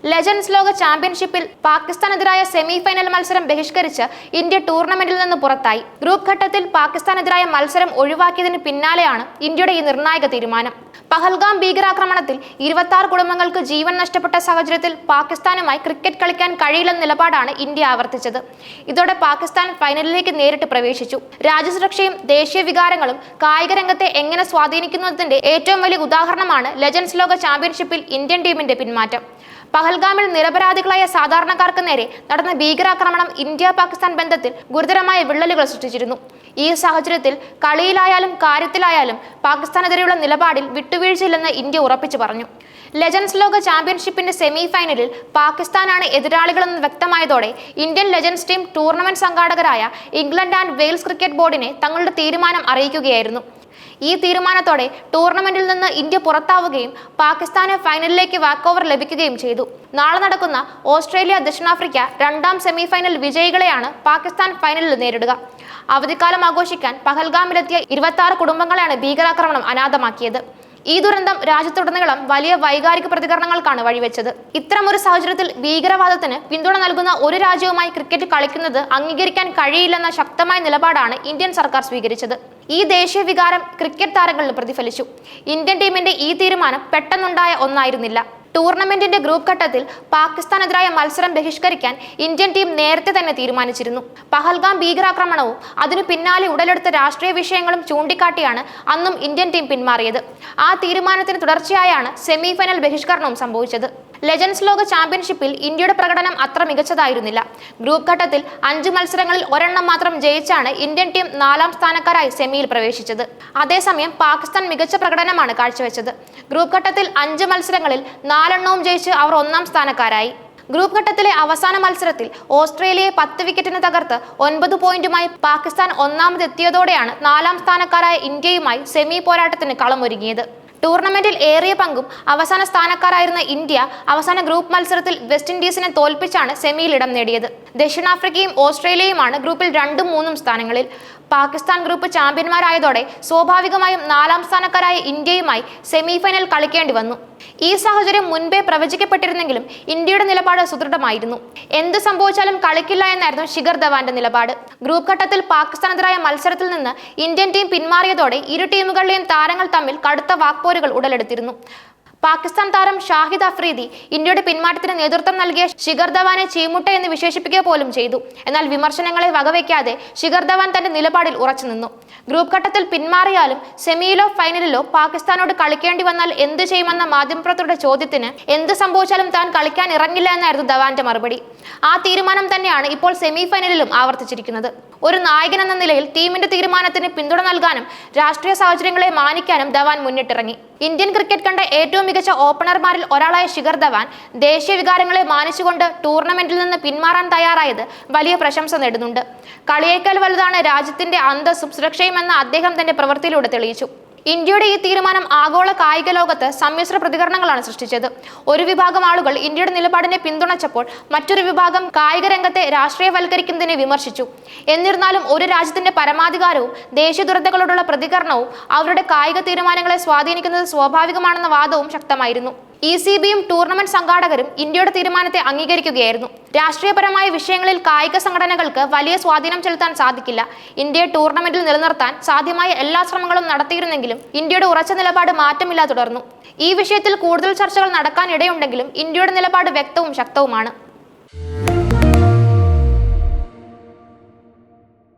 Legends ലോക ചാമ്പ്യൻഷിപ്പിൽ പാകിസ്ഥാനെതിരായ semifinal മത്സരം ബഹിഷ്കരിച്ച് ഇന്ത്യ ടൂർണമെന്റിൽ നിന്ന് പുറത്തായി. ഗ്രൂപ്പ് ഘട്ടത്തിൽ പാകിസ്ഥാനെതിരായ മത്സരം ഒഴിവാക്കിയതിന് പിന്നാലെയാണ് ഇന്ത്യയുടെ ഈ നിർണായക തീരുമാനം. പഹൽഗാം ഭീകരാക്രമണത്തിൽ 26 കുടുംബങ്ങൾക്ക് ജീവൻ നഷ്ടപ്പെട്ട സാഹചര്യത്തിൽ പാകിസ്ഥാനുമായി ക്രിക്കറ്റ് കളിക്കാൻ കഴിയില്ലെന്ന നിലപാടാണ് ഇന്ത്യ ആവർത്തിച്ചത്. ഇതോടെ പാകിസ്ഥാൻ ഫൈനലിലേക്ക് നേരിട്ട് പ്രവേശിച്ചു. രാജ്യസുരക്ഷയും ദേശീയ വികാരങ്ങളും കായിക രംഗത്തെ എങ്ങനെ സ്വാധീനിക്കുന്നതിന്റെ ഏറ്റവും വലിയ ഉദാഹരണമാണ് ലെജൻഡ്സ് ലോക ചാമ്പ്യൻഷിപ്പിൽ ഇന്ത്യൻ ടീമിന്റെ പിന്മാറ്റം. പഹൽഗാമിൽ നിരപരാധികളായ സാധാരണക്കാർക്ക് നേരെ നടന്ന ഭീകരാക്രമണം ഇന്ത്യ പാകിസ്ഥാൻ ബന്ധത്തിൽ ഗുരുതരമായ വിള്ളലുകൾ സൃഷ്ടിച്ചിരുന്നു. ഈ സാഹചര്യത്തിൽ കളിയിലായാലും കാര്യത്തിലായാലും പാകിസ്ഥാനെതിരെയുള്ള നിലപാടിൽ വിട്ടുവീഴ്ചയില്ലെന്ന് ഇന്ത്യ ഉറപ്പിച്ചു പറഞ്ഞു. ലെജൻഡ്സ് ലോക ചാമ്പ്യൻഷിപ്പിന്റെ സെമിഫൈനലിൽ പാകിസ്ഥാനാണ് എതിരാളികളെന്ന് വ്യക്തമായതോടെ ഇന്ത്യൻ ലെജൻഡ്സ് ടീം ടൂർണമെന്റ് സംഘാടകരായ ഇംഗ്ലണ്ട് ആൻഡ് വെയിൽസ് ക്രിക്കറ്റ് ബോർഡിനെ തങ്ങളുടെ തീരുമാനം അറിയിക്കുകയായിരുന്നു. ഈ തീരുമാനത്തോടെ ടൂർണമെന്റിൽ നിന്ന് ഇന്ത്യ പുറത്താവുകയും പാകിസ്ഥാന് ഫൈനലിലേക്ക് വാക്കോവർ ലഭിക്കുകയും ചെയ്തു. നാളെ നടക്കുന്ന ഓസ്ട്രേലിയ ദക്ഷിണാഫ്രിക്ക രണ്ടാം സെമിഫൈനൽ വിജയികളെയാണ് പാകിസ്ഥാൻ ഫൈനലിൽ നേരിടുക. അവധിക്കാലം ആഘോഷിക്കാൻ പഹൽഗാമിലെത്തിയ 26 കുടുംബങ്ങളെയാണ് ഭീകരാക്രമണം അനാഥമാക്കിയത്. ഈ ദുരന്തം രാജ്യത്തുടനീളം വലിയ വൈകാരിക പ്രതികരണങ്ങൾക്കാണ് വഴിവെച്ചത്. ഇത്തരമൊരു സാഹചര്യത്തിൽ ഭീകരവാദത്തിന് പിന്തുണ നൽകുന്ന ഒരു രാജ്യവുമായി ക്രിക്കറ്റ് കളിക്കുന്നത് അംഗീകരിക്കാൻ കഴിയില്ലെന്ന ശക്തമായ നിലപാടാണ് ഇന്ത്യൻ സർക്കാർ സ്വീകരിച്ചത്. ഈ ദേശീയ വികാരം ക്രിക്കറ്റ് താരങ്ങളിൽ പ്രതിഫലിച്ചു. ഇന്ത്യൻ ടീമിന്റെ ഈ തീരുമാനം പെട്ടെന്നുണ്ടായ ഒന്നായിരുന്നില്ല. ടൂർണമെന്റിന്റെ ഗ്രൂപ്പ് ഘട്ടത്തിൽ പാകിസ്ഥാനെതിരായ മത്സരം ബഹിഷ്കരിക്കാൻ ഇന്ത്യൻ ടീം നേരത്തെ തന്നെ തീരുമാനിച്ചിരുന്നു. പഹൽഗാം ഭീകരാക്രമണവും അതിനു പിന്നാലെ ഉടലെടുത്ത രാഷ്ട്രീയ വിഷയങ്ങളും ചൂണ്ടിക്കാട്ടിയാണ് അന്നും ഇന്ത്യൻ ടീം പിന്മാറിയത്. ആ തീരുമാനത്തിന് തുടർച്ചയായാണ് സെമിഫൈനൽ ബഹിഷ്കരണവും സംഭവിച്ചത്. ലെജൻഡ്സ് ലോക ചാമ്പ്യൻഷിപ്പിൽ ഇന്ത്യയുടെ പ്രകടനം അത്ര മികച്ചതായിരുന്നില്ല. ഗ്രൂപ്പ് ഘട്ടത്തിൽ 5 മത്സരങ്ങളിൽ ഒരെണ്ണം മാത്രം ജയിച്ചാണ് ഇന്ത്യൻ ടീം 4ാം സ്ഥാനക്കാരായി സെമിയിൽ പ്രവേശിച്ചത്. അതേസമയം പാകിസ്ഥാൻ മികച്ച പ്രകടനമാണ് കാഴ്ചവെച്ചത്. ഗ്രൂപ്പ് ഘട്ടത്തിൽ 5 മത്സരങ്ങളിൽ 4 എണ്ണവും ജയിച്ച് അവർ 1ാം സ്ഥാനക്കാരായി. ഗ്രൂപ്പ് ഘട്ടത്തിലെ അവസാന മത്സരത്തിൽ ഓസ്ട്രേലിയയെ 10 വിക്കറ്റിന് തകർത്ത് 9 പോയിന്റുമായി പാകിസ്ഥാൻ ഒന്നാമതെത്തിയതോടെയാണ് 4ാം സ്ഥാനക്കാരായ ഇന്ത്യയുമായി സെമി പോരാട്ടത്തിന് കളമൊരുങ്ങിയത്. ടൂർണമെന്റിൽ ഏറിയ പങ്കും അവസാന സ്ഥാനക്കാരായിരുന്ന ഇന്ത്യ അവസാന ഗ്രൂപ്പ് മത്സരത്തിൽ വെസ്റ്റ് ഇൻഡീസിനെ തോൽപ്പിച്ചാണ് സെമിയിൽ ഇടം നേടിയത്. ദക്ഷിണാഫ്രിക്കയും ഓസ്ട്രേലിയയുമാണ് ഗ്രൂപ്പിൽ 2ഉം 3ഉം സ്ഥാനങ്ങളിൽ. പാകിസ്ഥാൻ ഗ്രൂപ്പ് ചാമ്പ്യന്മാരായതോടെ സ്വാഭാവികമായും 4ാം സ്ഥാനക്കാരായ ഇന്ത്യയുമായി സെമിഫൈനൽ കളിക്കേണ്ടി വന്നു. ഈ സാഹചര്യം മുൻപേ പ്രവചിക്കപ്പെട്ടിരുന്നെങ്കിലും ഇന്ത്യയുടെ നിലപാട് സുദൃഢമായിരുന്നു. എന്ത് സംഭവിച്ചാലും കളിക്കില്ല എന്നായിരുന്നു ശിഖർ ധവാന്റെ നിലപാട്. ഗ്രൂപ്പ് ഘട്ടത്തിൽ പാകിസ്ഥാനെതിരായ മത്സരത്തിൽ നിന്ന് ഇന്ത്യൻ ടീം പിന്മാറിയതോടെ ഇരു ടീമുകളിലെയും താരങ്ങൾ തമ്മിൽ കടുത്ത വാക്പോരുകൾ ഉടലെടുത്തിരുന്നു. പാകിസ്ഥാൻ താരം ഷാഹിദ് അഫ്രീദി ഇന്ത്യയുടെ പിന്മാറ്റത്തിന് നേതൃത്വം നൽകിയ ശിഖർ ധവാനെ ചീമുട്ട എന്ന് വിശേഷിപ്പിക്കുക പോലും ചെയ്തു. എന്നാൽ വിമർശനങ്ങളെ വകവയ്ക്കാതെ ശിഖർ ധവാൻ തന്റെ നിലപാടിൽ ഉറച്ചുനിന്നു. ഗ്രൂപ്പ് ഘട്ടത്തിൽ പിന്മാറിയാലും സെമിയിലോ ഫൈനലിലോ പാകിസ്ഥാനോട് കളിക്കേണ്ടി വന്നാൽ എന്ത് ചെയ്യുമെന്ന മാധ്യമപ്രവർത്തകരുടെ ചോദ്യത്തിന് എന്ത് സംഭവിച്ചാലും താൻ കളിക്കാൻ ഇറങ്ങില്ല എന്നായിരുന്നു ധവാന്റെ മറുപടി. ആ തീരുമാനം തന്നെയാണ് ഇപ്പോൾ സെമിഫൈനലിലും ആവർത്തിച്ചിരിക്കുന്നത്. ഒരു നായകൻ എന്ന നിലയിൽ ടീമിന്റെ തീരുമാനത്തിന് പിന്തുണ നൽകാനും രാഷ്ട്രീയ സാഹചര്യങ്ങളെ മാനിക്കാനും ധവാൻ മുന്നിട്ടിറങ്ങി. ഇന്ത്യൻ ക്രിക്കറ്റ് കണ്ട ഏറ്റവും മികച്ച ഓപ്പണർമാരിൽ ഒരാളായ ശിഖർ ധവാൻ ദേശീയ വികാരങ്ങളെ മാനിച്ചുകൊണ്ട് ടൂർണമെന്റിൽ നിന്ന് പിന്മാറാൻ തയ്യാറായത് വലിയ പ്രശംസ നേടുന്നുണ്ട്. കളിയേക്കാൾ വലുതാണ് രാജ്യത്തിന്റെ അന്തസ്സും സുരക്ഷയും എന്ന് അദ്ദേഹം തന്റെ പ്രവൃത്തിയിലൂടെ തെളിയിച്ചു. ഇന്ത്യയുടെ ഈ തീരുമാനം ആഗോള കായിക ലോകത്ത് സമ്മിശ്ര പ്രതികരണങ്ങളാണ് സൃഷ്ടിച്ചത്. ഒരു വിഭാഗം ആളുകൾ ഇന്ത്യയുടെ നിലപാടിനെ പിന്തുണച്ചപ്പോൾ മറ്റൊരു വിഭാഗം കായിക രംഗത്തെ രാഷ്ട്രീയവൽക്കരിക്കുന്നതിനെ വിമർശിച്ചു. എന്നിരുന്നാലും ഒരു രാജ്യത്തിന്റെ പരമാധികാരവും ദേശീയ ദുരന്തങ്ങളോടുള്ള പ്രതികരണവും അവരുടെ കായിക തീരുമാനങ്ങളെ സ്വാധീനിക്കുന്നത് സ്വാഭാവികമാണെന്ന വാദവും ശക്തമായിരുന്നു. ECBയും ടൂർണമെന്റ് സംഘാടകരും ഇന്ത്യയുടെ തീരുമാനത്തെ അംഗീകരിക്കുകയായിരുന്നു. രാഷ്ട്രീയപരമായ വിഷയങ്ങളിൽ കായിക സംഘടനകൾക്ക് വലിയ സ്വാധീനം ചെലുത്താൻ സാധിക്കില്ല. ഇന്ത്യയെ ടൂർണമെന്റിൽ നിലനിർത്താൻ സാധ്യമായ എല്ലാ ശ്രമങ്ങളും നടത്തിയിരുന്നെങ്കിലും ഇന്ത്യയുടെ ഉറച്ച നിലപാട് മാറ്റമില്ലാതെ തുടർന്നു. ഈ വിഷയത്തിൽ കൂടുതൽ ചർച്ചകൾ നടക്കാനിടയുണ്ടെങ്കിലും ഇന്ത്യയുടെ നിലപാട് വ്യക്തവും ശക്തവുമാണ്.